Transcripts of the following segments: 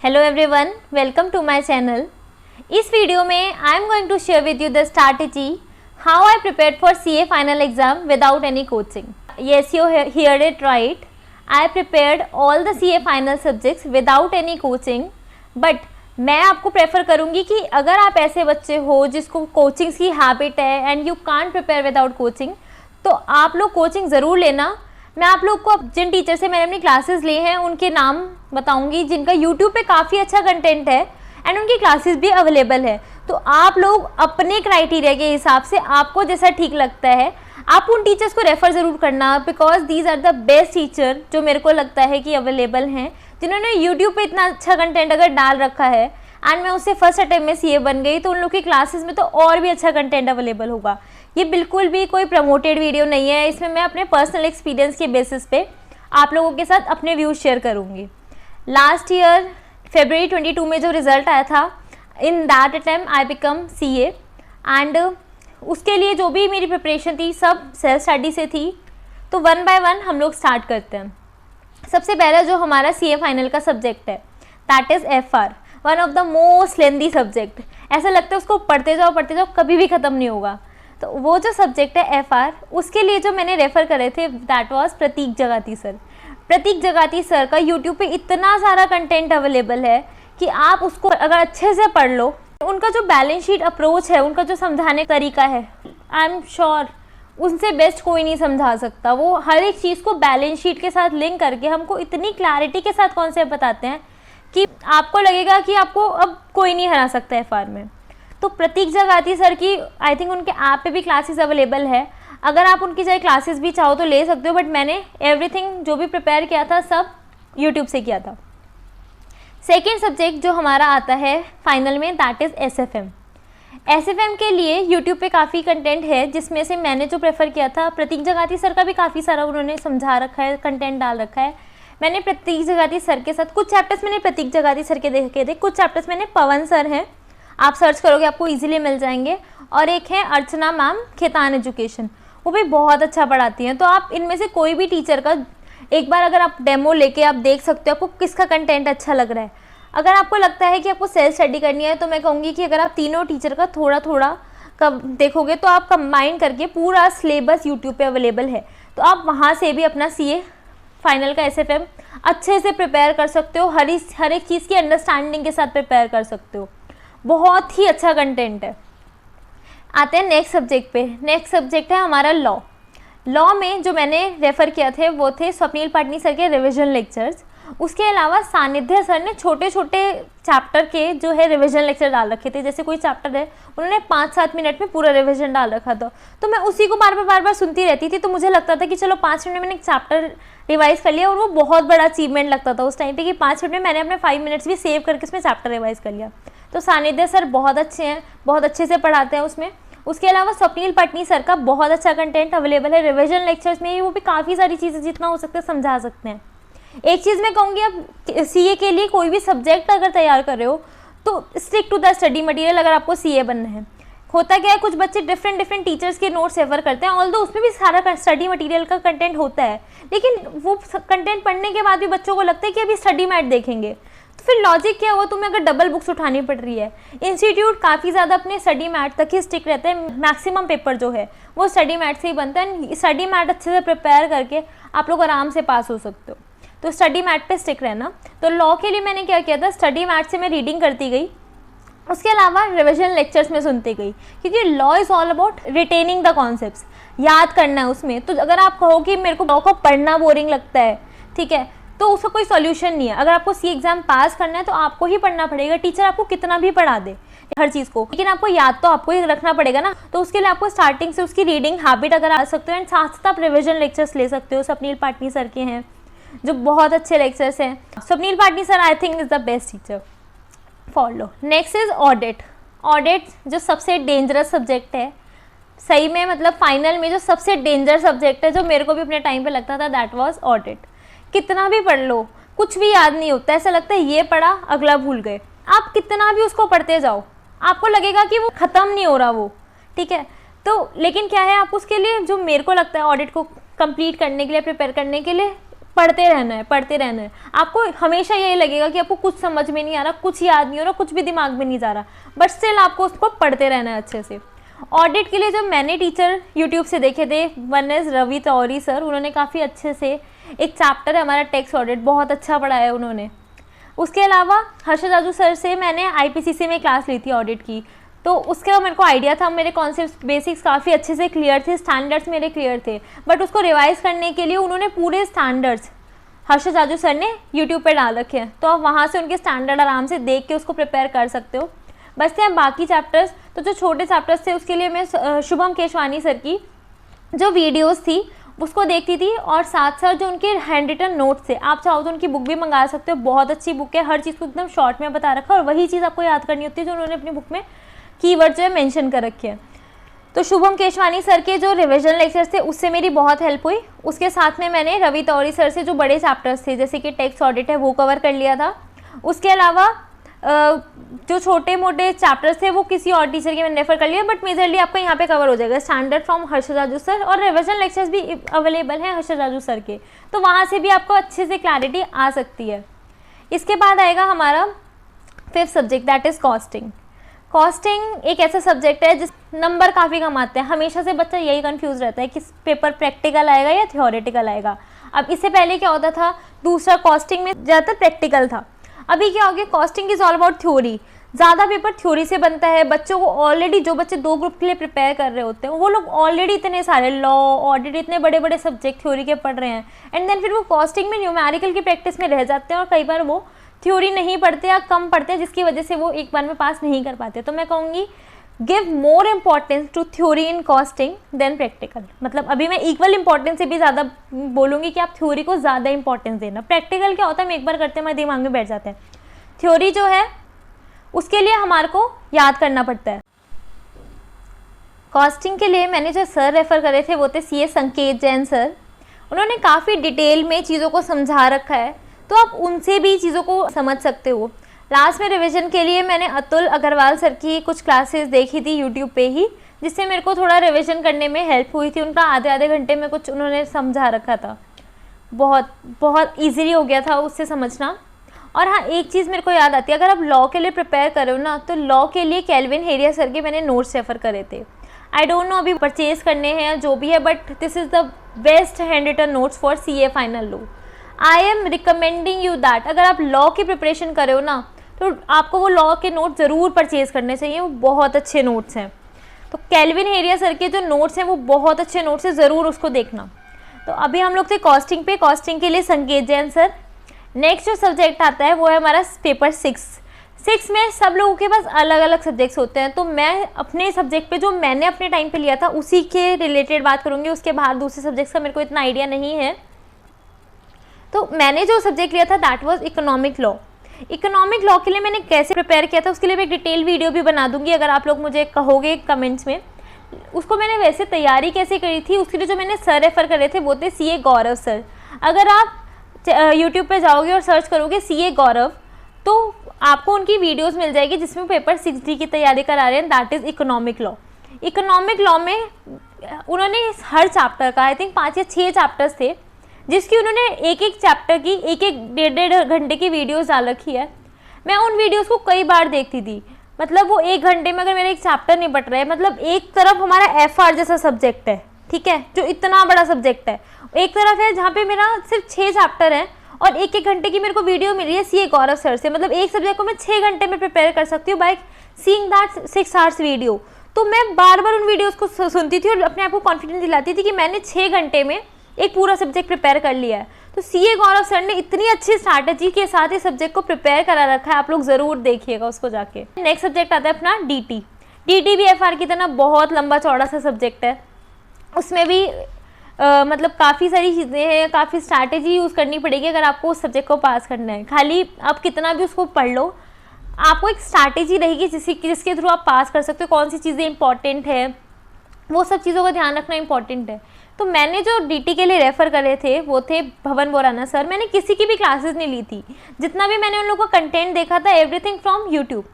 Hello everyone, welcome to my channel. इस video में I am going to share with you the strategy how I prepared for CA final exam without any coaching. Yes, you hear it right. I prepared all the CA final subjects without any coaching. But मैं आपको prefer करूँगी कि अगर आप ऐसे बच्चे हो जिसको कोचिंग्स की हैबिट है and you can't prepare without coaching, तो आप लोग कोचिंग ज़रूर लेना। मैं आप लोग को जिन टीचर से मैंने अपनी क्लासेस ली हैं उनके नाम बताऊंगी जिनका यूट्यूब पे काफ़ी अच्छा कंटेंट है एंड उनकी क्लासेस भी अवेलेबल है। तो आप लोग अपने क्राइटेरिया के हिसाब से आपको जैसा ठीक लगता है आप उन टीचर्स को रेफ़र ज़रूर करना, because these are the best teacher जो मेरे को लगता है कि अवेलेबल हैं, जिन्होंने यूट्यूब पे इतना अच्छा कंटेंट अगर डाल रखा है एंड मैं उससे फर्स्ट अटेम्प्ट में सीए बन गई, तो उन लोग की क्लासेस में तो और भी अच्छा कंटेंट अवेलेबल होगा। ये बिल्कुल भी कोई प्रमोटेड वीडियो नहीं है, इसमें मैं अपने पर्सनल एक्सपीरियंस के बेसिस पे आप लोगों के साथ अपने व्यूज़ शेयर करूँगी। लास्ट ईयर February 22 में जो रिज़ल्ट आया था, in that attempt I become CA and उसके लिए जो भी मेरी प्रिपरेशन थी सब सेल्फ स्टडी से थी। तो वन बाय वन हम लोग स्टार्ट करते हैं। सबसे पहला जो हमारा सीए फाइनल का सब्जेक्ट है that is FR, one of the most lengthy subject. ऐसा लगता है उसको पढ़ते जाओ कभी भी ख़त्म नहीं होगा। तो वो जो सब्जेक्ट है FR, उसके लिए जो मैंने रेफ़र करे थे that was Prateek Jagati sir. Prateek Jagati sir का यूट्यूब पे इतना सारा कंटेंट अवेलेबल है कि आप उसको अगर अच्छे से पढ़ लो, उनका जो बैलेंस शीट अप्रोच है, उनका जो समझाने का तरीका है, आई एम श्योर उनसे बेस्ट कोई नहीं समझा सकता। वो हर एक चीज़ को बैलेंस शीट के साथ लिंक करके हमको इतनी क्लैरिटी के साथ कॉन्सेप्ट बताते हैं कि आपको लगेगा कि आपको अब कोई नहीं हरा सकता FR में। तो प्रतीक जगाती सर की आई थिंक उनके ऐप पे भी क्लासेस अवेलेबल है, अगर आप उनकी चाहे क्लासेस भी चाहो तो ले सकते हो। बट मैंने एवरीथिंग जो भी प्रिपेयर किया था सब यूट्यूब से किया था। सेकेंड सब्जेक्ट जो हमारा आता है फाइनल में दैट इज़ SFM। SFM के लिए यूट्यूब पे काफ़ी कंटेंट है, जिसमें से मैंने जो प्रेफर किया था प्रतीक जगाती सर का भी काफ़ी सारा उन्होंने समझा रखा है, कंटेंट डाल रखा है। मैंने प्रतीक जगाती सर के साथ कुछ चैप्टर्स मैंने प्रतीक जगाती सर के देखे थे, कुछ चैप्टर्स मैंने पवन सर हैं, आप सर्च करोगे आपको इजीली मिल जाएंगे, और एक है अर्चना मैम खेतान एजुकेशन, वो भी बहुत अच्छा पढ़ाती हैं। तो आप इनमें से कोई भी टीचर का एक बार अगर आप डेमो लेके आप देख सकते हो आपको किसका कंटेंट अच्छा लग रहा है। अगर आपको लगता है कि आपको सेल्फ स्टडी करनी है तो मैं कहूँगी कि अगर आप तीनों टीचर का थोड़ा थोड़ा कब देखोगे तो आप कंबाइन करके पूरा सिलेबस यूट्यूब पे अवेलेबल है, तो आप वहाँ से भी अपना सीए फाइनल का SFM अच्छे से प्रिपेयर कर सकते हो, हर एक चीज़ की अंडरस्टैंडिंग के साथ प्रिपेयर कर सकते हो। बहुत ही अच्छा कंटेंट है। आते हैं नेक्स्ट सब्जेक्ट पे। नेक्स्ट सब्जेक्ट है हमारा लॉ। लॉ में जो मैंने रेफ़र किया थे वो थे स्वप्नील पाटनी सर के रिवीजन लेक्चर्स। उसके अलावा सानिध्य सर ने छोटे छोटे चैप्टर के जो है रिवीजन लेक्चर डाल रखे थे। जैसे कोई चैप्टर है उन्होंने 5-7 मिनट में पूरा रिवीजन डाल रखा था, तो मैं उसी को बार बार सुनती रहती थी। तो मुझे लगता था कि चलो 5 मिनट में मैंने एक चैप्टर रिवाइज कर लिया, और वो बहुत बड़ा अचीवमेंट लगता था उस टाइम पे कि 5 मिनट में मैंने अपने 5 मिनट्स भी सेव करके उसमें चैप्टर रिवाइज कर लिया। तो सानिध्य सर बहुत अच्छे हैं, बहुत अच्छे से पढ़ाते हैं उसमें। उसके अलावा स्वप्नील पाटनी सर का बहुत अच्छा कंटेंट अवेलेबल है रिवीजन लेक्चर्स में ही, वो भी काफ़ी सारी चीज़ें जितना हो सकता है समझा सकते हैं। एक चीज़ मैं कहूँगी, आप सीए के लिए कोई भी सब्जेक्ट अगर तैयार कर रहे हो तो stick to the study material. अगर आपको सीए बनना है, होता क्या है कुछ बच्चे डिफरेंट टीचर्स के नोट्स रेफर करते हैं, ऑल्दो उसमें भी सारा स्टडी मटेरियल का कंटेंट होता है, लेकिन वो कंटेंट पढ़ने के बाद भी बच्चों को लगता है कि अभी स्टडी मैट देखेंगे। तो फिर लॉजिक क्या हुआ, तुम्हें अगर डबल बुक्स उठानी पड़ रही है। इंस्टीट्यूट काफ़ी ज़्यादा अपने स्टडी मैट तक ही स्टिक रहते हैं, मैक्सिमम पेपर जो है वो स्टडी मैट से ही बनता है। स्टडी मैट अच्छे से प्रिपेयर करके आप लोग आराम से पास हो सकते हो, तो स्टडी मैट पे स्टिक रहना। तो लॉ के लिए मैंने क्या किया था, स्टडी मैट से मैं रीडिंग करती गई, उसके अलावा रिविजन लेक्चर्स में सुनती गई, क्योंकि law is all about retaining the concepts, याद करना है उसमें। तो अगर आप कहो कि मेरे को लॉ को पढ़ना बोरिंग लगता है, ठीक है, तो उसका कोई सॉल्यूशन नहीं है। अगर आपको सी एग्ज़ाम पास करना है तो आपको ही पढ़ना पड़ेगा, टीचर आपको कितना भी पढ़ा दे हर चीज़ को, लेकिन आपको याद तो आपको ही रखना पड़ेगा ना। तो उसके लिए आपको स्टार्टिंग से उसकी रीडिंग हैबिट अगर आ सकते हो, एंड साथ साथ आप रिविजन लेक्चर्स ले सकते हो। स्वप्नील पाटनी सर के हैं जो बहुत अच्छे लेक्चर्स हैं। Swapnil Patni sir I think is the best teacher, follow. Next is audit. Audit जो सबसे डेंजरस सब्जेक्ट है, सही में मतलब फाइनल में जो सबसे डेंजर सब्जेक्ट है, जो मेरे को भी अपने टाइम पे लगता था, दैट वाज ऑडिट। कितना भी पढ़ लो कुछ भी याद नहीं होता, ऐसा लगता है ये पढ़ा अगला भूल गए। आप कितना भी उसको पढ़ते जाओ आपको लगेगा कि वो ख़त्म नहीं हो रहा वो, ठीक है। तो लेकिन क्या है, आप उसके लिए जो मेरे को लगता है ऑडिट को कंप्लीट करने के लिए, प्रिपेयर करने के लिए पढ़ते रहना है, पढ़ते रहना है। आपको हमेशा यही लगेगा कि आपको कुछ समझ में नहीं आ रहा, कुछ याद नहीं हो रहा, कुछ भी दिमाग में नहीं जा रहा, बट स्टिल आपको उसको पढ़ते रहना है अच्छे से। ऑडिट के लिए जब मैंने टीचर यूट्यूब से देखे थे, वन इज रवि तौरी सर, उन्होंने काफ़ी अच्छे से एक चैप्टर है हमारा टेक्स्ट ऑडिट, बहुत अच्छा पढ़ाया है उन्होंने। उसके अलावा हर्षद राजू सर से मैंने IPCC में क्लास ली थी ऑडिट की, तो उसका मेरे को आइडिया था, मेरे कॉन्सेप्ट बेसिक्स काफ़ी अच्छे से क्लियर थे, स्टैंडर्ड्स मेरे क्लियर थे, बट उसको रिवाइज करने के लिए उन्होंने पूरे स्टैंडर्ड्स हर्षद राजू सर ने यूट्यूब पे डाल रखे हैं, तो आप वहाँ से उनके स्टैंडर्ड आराम से देख के उसको प्रिपेयर कर सकते हो। बचते हैं बाकी चैप्टर्स, तो जो छोटे चैप्टर्स थे उसके लिए मैं शुभम केशवानी सर की जो वीडियोस थी उसको देखती थी, और साथ साथ जो उनके हैंड रिटन नोट्स थे, आप चाहो तो उनकी बुक भी मंगा सकते हो, बहुत अच्छी बुक है, हर चीज़ को एकदम शॉर्ट में बता रखा है, और वही चीज़ आपको याद करनी होती है जो उन्होंने अपनी बुक में कीवर्ड जो है मेंशन कर रखे हैं। तो शुभम केशवानी सर के जो रिविजन लेक्चर्स थे उससे मेरी बहुत हेल्प हुई। उसके साथ में मैंने रवि तौरी सर से जो बड़े चैप्टर्स थे जैसे कि टेक्स्ट ऑडिट है वो कवर कर लिया था। उसके अलावा जो छोटे मोटे चैप्टर्स थे वो किसी और टीचर के मैंने रेफर कर लिया, बट मेजरली आपका यहाँ पे कवर हो जाएगा standard from Harshad Raju sir, और रिविजन लेक्चर्स भी अवेलेबल हैं हर्षद राजू सर के, तो वहाँ से भी आपको अच्छे से क्लैरिटी आ सकती है। इसके बाद आएगा हमारा 5th subject, that is costing. Costing एक ऐसा सब्जेक्ट है जिस नंबर काफ़ी कम आते हैं, हमेशा से बच्चा यही कंफ्यूज रहता है कि पेपर प्रैक्टिकल आएगा या थियोरेटिकल आएगा। अब इससे पहले क्या होता था, दूसरा कॉस्टिंग में ज़्यादातर प्रैक्टिकल था, अभी क्या हो गया, costing is all about theory, ज़्यादा पेपर थ्योरी से बनता है। बच्चों को ऑलरेडी, जो बच्चे 2 ग्रुप के लिए प्रिपेयर कर रहे होते हैं वो लोग ऑलरेडी इतने सारे लॉ ऑडिट इतने बड़े बड़े सब्जेक्ट थ्योरी के पढ़ रहे हैं, एंड देन फिर वो कॉस्टिंग में न्यूमेरिकल की प्रैक्टिस में रह जाते हैं, और कई बार वो थ्योरी नहीं पढ़ते या कम पढ़ते हैं, जिसकी वजह से वो एक बार में पास नहीं कर पाते। तो मैं कहूँगी give more importance to theory in costing then practical. मतलब अभी मैं इक्वल इंपॉर्टेंस से भी ज़्यादा बोलूँगी कि आप थ्योरी को ज़्यादा इंपॉर्टेंस देना। प्रैक्टिकल क्या होता है, हम एक बार करते हैं हमारे दिमाग में बैठ जाते हैं, थ्योरी जो है उसके लिए हमारे को याद करना पड़ता है। कॉस्टिंग के लिए मैंने जो सर रेफ़र करे थे वो थे CA संकेत जैन सर, उन्होंने काफ़ी डिटेल में चीज़ों को समझा रखा है, तो आप उनसे भी चीज़ों को समझ सकते हो। लास्ट में रिवीजन के लिए मैंने अतुल अग्रवाल सर की कुछ क्लासेस देखी थी यूट्यूब पे ही, जिससे मेरे को थोड़ा रिवीजन करने में हेल्प हुई थी। उनका आधे घंटे में कुछ उन्होंने समझा रखा था, बहुत ईजीली हो गया था उससे समझना। और हाँ, एक चीज़ मेरे को याद आती है, अगर आप लॉ के लिए प्रिपेयर करो ना, तो लॉ के लिए केल्विन हेरिया सर के मैंने नोट्स रेफ़र करे थे। आई डोंट नो अभी परचेज़ करने हैं या जो भी है, but this is the best hand written notes for CA final law. I am recommending you that अगर आप लॉ की प्रिपरेशन कर रहे हो ना, तो आपको वो लॉ के नोट ज़रूर परचेज़ करने चाहिए, वो बहुत अच्छे नोट्स हैं। तो केल्विन हेरिया सर के जो नोट्स हैं वो बहुत अच्छे नोट्स हैं, ज़रूर उसको देखना। तो अभी हम लोग थे कॉस्टिंग पे, कॉस्टिंग के लिए संकेत जैन सर। नेक्स्ट जो सब्जेक्ट आता है वो है हमारा पेपर 6 में सब लोगों के पास अलग अलग सब्जेक्ट्स होते हैं, तो मैं अपने सब्जेक्ट पे जो मैंने अपने टाइम पे लिया था उसी के रिलेटेड बात करूँगी, उसके बाहर दूसरे सब्जेक्ट्स का मेरे को इतना आइडिया नहीं है। तो मैंने जो सब्जेक्ट लिया था that was economic law. Economic law के लिए मैंने कैसे प्रिपेयर किया था उसके लिए मैं एक डिटेल वीडियो भी बना दूंगी, अगर आप लोग मुझे कहोगे कमेंट्स में। उसको मैंने वैसे तैयारी कैसे करी थी, उसके लिए जो मैंने सर रेफ़र करे थे वो थे CA गौरव सर। अगर आप यूट्यूब पे जाओगे और सर्च करोगे CA गौरव, तो आपको उनकी वीडियोस मिल जाएगी जिसमें पेपर 6D की तैयारी करा रहे हैं, that is economic law. Economic law में उन्होंने हर चैप्टर का आई थिंक 5 या 6 चैप्टर्स थे, जिसकी उन्होंने एक एक चैप्टर की एक डेढ़ घंटे की वीडियोस डाल रखी है। मैं उन वीडियोस को कई बार देखती थी, मतलब वो 1 घंटे में अगर मेरा एक चैप्टर नहीं बट रहा है, मतलब एक तरफ हमारा FR जैसा सब्जेक्ट है, ठीक है, जो इतना बड़ा सब्जेक्ट है, एक तरफ है जहाँ पे मेरा सिर्फ 6 चैप्टर हैं और 1-1 घंटे की मेरे को वीडियो मिल रही है CA गौरव सर से। मतलब एक सब्जेक्ट को मैं 6 घंटे में प्रिपेयर कर सकती हूँ by seeing that 6 hours video. तो मैं बार बार उन वीडियोज़ को सुनती थी और अपने आप को कॉन्फिडेंस दिलाती थी कि मैंने 6 घंटे में एक पूरा सब्जेक्ट प्रिपेयर कर लिया है। तो CA गौरव सर ने इतनी अच्छी स्ट्रैटेजी के साथ इस सब्जेक्ट को प्रिपेयर करा रखा है, आप लोग ज़रूर देखिएगा उसको जाके। नेक्स्ट सब्जेक्ट आता है अपना DT भी FR की तरह बहुत लंबा चौड़ा सा सब्जेक्ट है। उसमें भी मतलब काफ़ी सारी चीज़ें हैं, काफ़ी स्ट्रैटेजी यूज़ करनी पड़ेगी अगर आपको उस सब्जेक्ट को पास करना है। खाली आप कितना भी उसको पढ़ लो, आपको एक स्ट्रैटेजी रहेगी जिसके थ्रू आप पास कर सकते हो। कौन सी चीज़ें इंपॉर्टेंट है, वो सब चीज़ों का ध्यान रखना इंपॉर्टेंट है। तो मैंने जो DT के लिए रेफ़र करे थे वो थे भवन बोराना सर। मैंने किसी की भी क्लासेस नहीं ली थी, जितना भी मैंने उन लोगों का कंटेंट देखा था एवरीथिंग फ्रॉम यूट्यूब।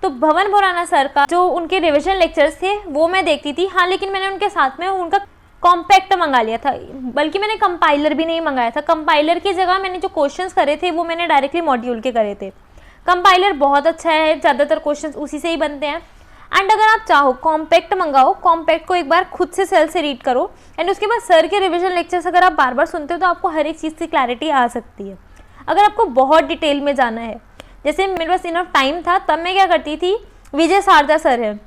तो भवन बोराना सर का जो उनके रिविजन लेक्चर्स थे वो मैं देखती थी, हाँ, लेकिन मैंने उनके साथ में उनका कॉम्पैक्ट मंगा लिया था, बल्कि मैंने कंपाइलर भी नहीं मंगाया था। कंपाइलर की जगह मैंने जो क्वेश्चंस करे थे वो मैंने डायरेक्टली मॉड्यूल के करे थे। कंपाइलर बहुत अच्छा है, ज़्यादातर क्वेश्चंस उसी से ही बनते हैं। एंड अगर आप चाहो कॉम्पैक्ट मंगाओ, कॉम्पैक्ट को एक बार खुद से सेल से रीड करो एंड उसके बाद सर के रिविजन लेक्चर्स अगर आप बार बार सुनते हो तो आपको हर एक चीज़ की क्लैरिटी आ सकती है। अगर आपको बहुत डिटेल में जाना है, जैसे मेरे पास इनफ टाइम था तब मैं क्या करती थी, विजय शारदा सर है,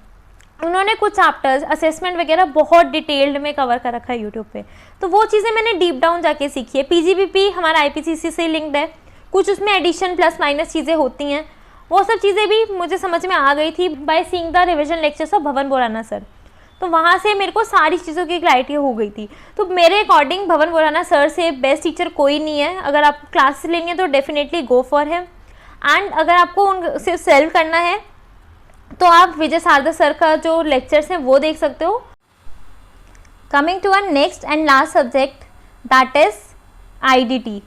उन्होंने कुछ चैप्टर्स असेसमेंट वगैरह बहुत डिटेल्ड में कवर कर रखा है यूट्यूब पे, तो वो चीज़ें मैंने डीप डाउन जाके सीखी है। पीजीबीपी हमारा आईपीसीसी से लिंक्ड है, कुछ उसमें एडिशन प्लस माइनस चीज़ें होती हैं, वो सब चीज़ें भी मुझे समझ में आ गई थी by seeing the revision lectures of भवन बोराना सर। तो वहाँ से मेरे को सारी चीज़ों की क्लैरिटी हो गई थी। तो मेरे अकॉर्डिंग भवन बोराना सर से बेस्ट टीचर कोई नहीं है। अगर आप क्लास लेनी है तो definitely go for him. And अगर आपको उनसे सेल्फ करना है तो आप विजय शारदा सर का जो लेक्चर्स हैं वो देख सकते हो। Coming to our next and last subject that is IDT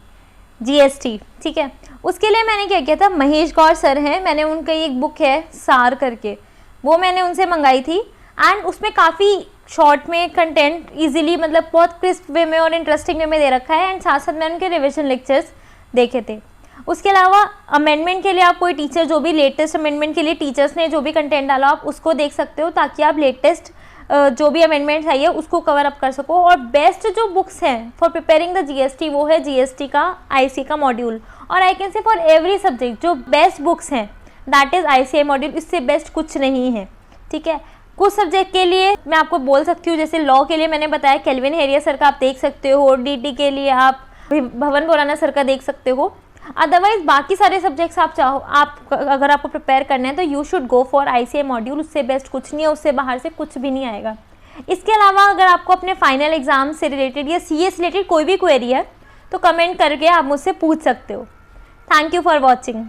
GST, ठीक है। उसके लिए मैंने क्या किया था, महेश गौर सर हैं, मैंने उनका एक बुक है सार करके, वो मैंने उनसे मंगाई थी। एंड उसमें काफ़ी शॉर्ट में कंटेंट इजीली, मतलब बहुत क्रिस्प वे में और इंटरेस्टिंग वे में दे रखा है। एंड साथ साथ मैंने उनके रिविजन लेक्चर्स देखे थे। उसके अलावा अमेंडमेंट के लिए आप कोई टीचर, जो भी लेटेस्ट अमेंडमेंट के लिए टीचर्स ने जो भी कंटेंट डाला आप उसको देख सकते हो, ताकि आप लेटेस्ट जो भी अमेंडमेंट्स आई है उसको कवर अप कर सको। और बेस्ट जो बुक्स हैं फॉर प्रिपेयरिंग द GST वो है GST का IC का मॉड्यूल, और I can say for every subject जो बेस्ट बुक्स हैं दैट इज़ ICI मॉड्यूल, इससे बेस्ट कुछ नहीं है, ठीक है। कुछ सब्जेक्ट के लिए मैं आपको बोल सकती हूँ, जैसे लॉ के लिए मैंने बताया केल्विन हेरिया सर का आप देख सकते हो, DT के लिए आप भवन बोराना सर का देख सकते हो। अदरवाइज बाकी सारे सब्जेक्ट्स आप चाहो, आप अगर आपको प्रिपेयर करना है तो you should go for ICI module, उससे बेस्ट कुछ नहीं है, उससे बाहर से कुछ भी नहीं आएगा। इसके अलावा अगर आपको अपने फाइनल एग्जाम से रिलेटेड या CA से रिलेटेड कोई भी क्वेरी है तो कमेंट करके आप मुझसे पूछ सकते हो। Thank you for watching.